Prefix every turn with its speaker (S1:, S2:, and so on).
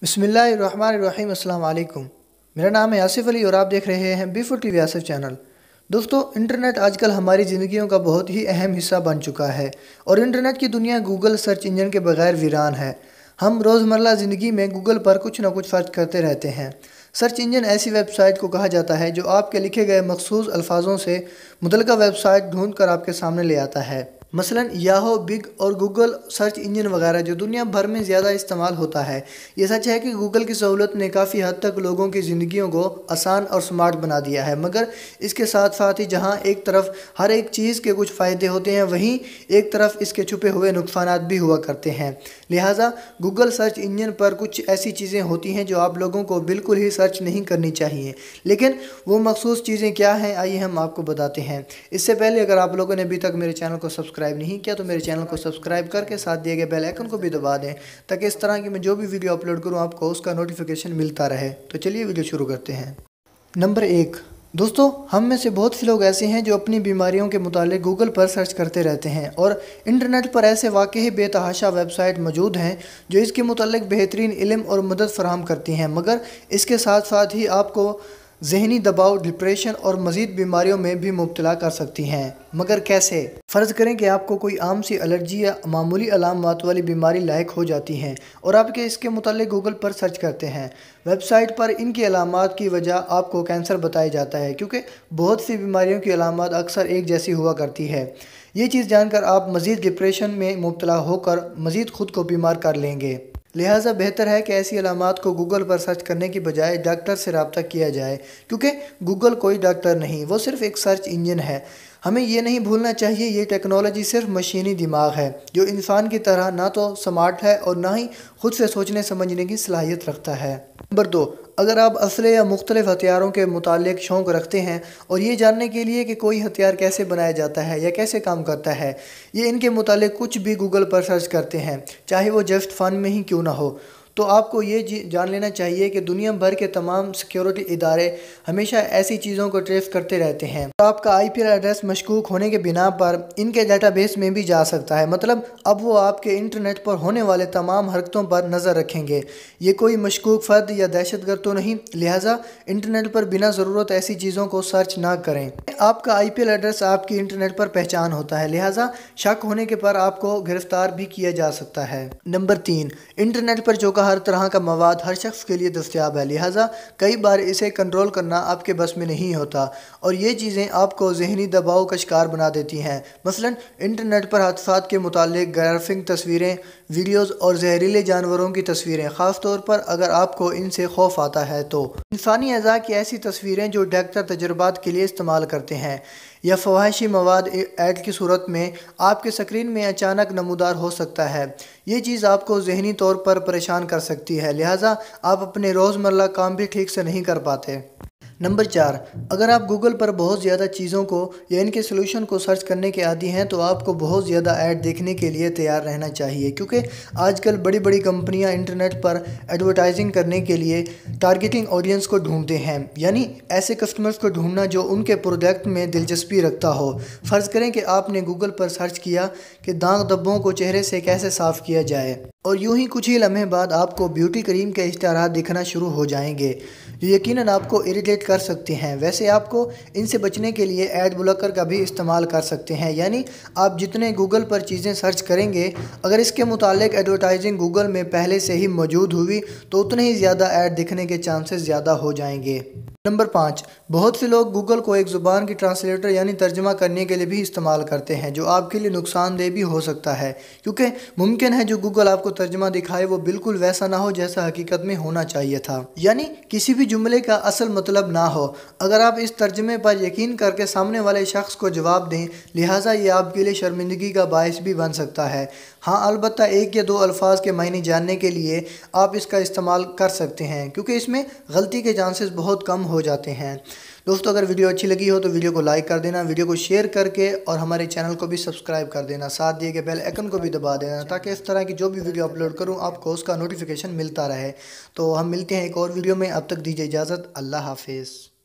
S1: बिस्मिल्लाहिर्रहमानिर्रहीम अस्सलाम वालेकुम। मेरा नाम है आसिफ अली और आप देख रहे हैं B4 TV आसिफ चैनल। दोस्तों, इंटरनेट आजकल हमारी ज़िंदगियों का बहुत ही अहम हिस्सा बन चुका है और इंटरनेट की दुनिया गूगल सर्च इंजन के बगैर वीरान है। हम रोज़मर्रा ज़िंदगी में गूगल पर कुछ ना कुछ सर्च करते रहते हैं। सर्च इंजन ऐसी वेबसाइट को कहा जाता है जो आपके लिखे गए मखसूस अल्फाजों से मुतल्लिका वेबसाइट ढूंढ कर आपके सामने ले आता है। मसलन याहो, बिग और गूगल सर्च इंजन वगैरह जो दुनिया भर में ज़्यादा इस्तेमाल होता है। ये सच है कि गूगल की सहूलत ने काफ़ी हद तक लोगों की ज़िंदगियों को आसान और स्मार्ट बना दिया है, मगर इसके साथ साथ ही जहाँ एक तरफ हर एक चीज़ के कुछ फ़ायदे होते हैं, वहीं एक तरफ इसके छुपे हुए नुकसानात भी हुआ करते हैं। लिहाजा गूगल सर्च इंजन पर कुछ ऐसी चीज़ें होती हैं जो आप लोगों को बिल्कुल ही सर्च नहीं करनी चाहिए। लेकिन वो मखसूस चीज़ें क्या हैं, आइए हम आपको बताते हैं। इससे पहले अगर आप लोगों ने अभी तक मेरे चैनल को सब्सक्राइब नहीं किया तो मेरे चैनल को सब्सक्राइब करके साथ दिए गए बेल आइकन को भी दबा दें, ताकि इस तरह की मैं जो भी वीडियो अपलोड करूं आपको उसका नोटिफिकेशन मिलता रहे। तो चलिए वीडियो शुरू करते हैं। नंबर 1, दोस्तों, हम में से बहुत से लोग ऐसे हैं जो अपनी बीमारियों के मुतालिक गूगल पर सर्च करते रहते हैं और इंटरनेट पर ऐसे वाकई बेतहाशा वेबसाइट मौजूद हैं जो इसके मुतालिक बेहतरीन इल्म और मदद फराहम करती हैं, मगर इसके साथ साथ ही आपको ज़हनी दबाव, डिप्रेशन और मज़ीद बीमारियों में भी मुब्तला कर सकती हैं। मगर कैसे? फ़र्ज़ करें कि आपको कोई आम सी एलर्जी या मामूली अलामत वाली बीमारी लायक हो जाती हैं और आपके इसके मुतालिक गूगल पर सर्च करते हैं। वेबसाइट पर इनकी अलामत की वजह आपको कैंसर बताया जाता है, क्योंकि बहुत सी बीमारियों की अलामत अक्सर एक जैसी हुआ करती है। ये चीज़ जानकर आप मज़ीद डिप्रेशन में मुब्तला होकर मज़ीद ख़ुद को बीमार कर लेंगे। लिहाजा बेहतर है कि ऐसी अलामात को गूगल पर सर्च करने की बजाय डॉक्टर से रब्ता किया जाए, क्योंकि गूगल कोई डॉक्टर नहीं, वो सिर्फ एक सर्च इंजन है। हमें ये नहीं भूलना चाहिए, ये टेक्नोलॉजी सिर्फ मशीनी दिमाग है जो इंसान की तरह ना तो स्मार्ट है और ना ही खुद से सोचने समझने की सलाहियत रखता है। नंबर 2, अगर आप असले या मुख्तलिफ हथियारों के मुतालिक शौक़ रखते हैं और ये जानने के लिए कि कोई हथियार कैसे बनाया जाता है या कैसे काम करता है, ये इनके मुतालिक कुछ भी गूगल पर सर्च करते हैं, चाहे वो जस्ट फ़न में ही क्यों ना हो, तो आपको ये जान लेना चाहिए कि दुनिया भर के तमाम सिक्योरिटी इदारे हमेशा ऐसी चीज़ों को ट्रेस करते रहते हैं। तो आपका IP एड्रेस मशकूक होने के बिना पर इनके डेटाबेस में भी जा सकता है। मतलब अब वो आपके इंटरनेट पर होने वाले तमाम हरकतों पर नज़र रखेंगे। ये कोई मशकूक फ़र्द या दहशतगर्द तो नहीं, लिहाजा इंटरनेट पर बिना ज़रूरत ऐसी चीज़ों को सर्च ना करें। आपका IP एड्रेस आपकी इंटरनेट पर पहचान होता है, लिहाजा शक होने के पर आपको गिरफ्तार भी किया जा सकता है। नंबर 3, इंटरनेट पर जो हर तरह का मवाद हर शख्स के लिए दस्तयाब है, लिहाजा कई बार इसे कंट्रोल करना आपके बस में नहीं होता और ये चीज़ें आपको ज़हनी दबाव का शिकार बना देती हैं। मसलन इंटरनेट पर हादसात के मुतालिक ग्राफिक तस्वीरें, वीडियोज़ और जहरीले जानवरों की तस्वीरें, ख़ास तौर पर अगर आपको इनसे खौफ आता है तो इंसानी अज़ा की ऐसी तस्वीरें जो डॉक्टर तजर्बात के लिए इस्तेमाल करते हैं या फवाहिशी मवाद ऐड की सूरत में आपके स्क्रीन में अचानक नमूदार हो सकता है। ये चीज़ आपको ज़हनी तौर पर परेशान कर सकती है, लिहाजा आप अपने रोज़मर्रा काम भी ठीक से नहीं कर पाते। नंबर 4, अगर आप गूगल पर बहुत ज़्यादा चीज़ों को या इनके सोल्यूशन को सर्च करने के आदी हैं तो आपको बहुत ज़्यादा ऐड देखने के लिए तैयार रहना चाहिए, क्योंकि आजकल बड़ी बड़ी कंपनियां इंटरनेट पर एडवर्टाइजिंग करने के लिए टारगेटिंग ऑडियंस को ढूंढते हैं, यानी ऐसे कस्टमर्स को ढूंढना जो उनके प्रोडक्ट में दिलचस्पी रखता हो। फ़र्ज़ करें कि आपने गूगल पर सर्च किया कि दाग धब्बों को चेहरे से कैसे साफ़ किया जाए और यूं ही कुछ ही लम्हे बाद आपको ब्यूटी क्रीम के इश्तिहार दिखना शुरू हो जाएंगे जो यकीनन आपको इरिटेट कर सकते हैं। वैसे आपको इनसे बचने के लिए एड ब्लॉकर का भी इस्तेमाल कर सकते हैं, यानी आप जितने गूगल पर चीज़ें सर्च करेंगे, अगर इसके मुतालिक एडवर्टाइजिंग गूगल में पहले से ही मौजूद हुई तो उतने ही ज़्यादा ऐड दिखने के चांसेस ज़्यादा हो जाएंगे। नंबर 5, बहुत से लोग गूगल को एक ज़ुबान की ट्रांसलेटर यानी तर्जमा करने के लिए भी इस्तेमाल करते हैं, जो आपके लिए नुकसानदेह भी हो सकता है, क्योंकि मुमकिन है जो गूगल आपको तर्जमा दिखाए वो बिल्कुल वैसा ना हो जैसा हकीकत में होना चाहिए था, यानी किसी भी जुमले का असल मतलब ना हो। अगर आप इस तर्जमे पर यकीन करके सामने वाले शख्स को जवाब दें, लिहाजा ये आपके लिए शर्मिंदगी का बायस भी बन सकता है। हाँ, अलबत्ता 1 या 2 अल्फाज के मायने जानने के लिए आप इसका इस्तेमाल कर सकते हैं, क्योंकि इसमें गलती के चांसेस बहुत कम हो जाते हैं। दोस्तों, अगर वीडियो अच्छी लगी हो तो वीडियो को लाइक कर देना, वीडियो को शेयर करके और हमारे चैनल को भी सब्सक्राइब कर देना, साथ दिए गए बेल आइकन को भी दबा देना, ताकि इस तरह की जो भी वीडियो अपलोड करूं आपको उसका नोटिफिकेशन मिलता रहे। तो हम मिलते हैं एक और वीडियो में, अब तक दीजिए इजाज़त। अल्लाह हाफिज़।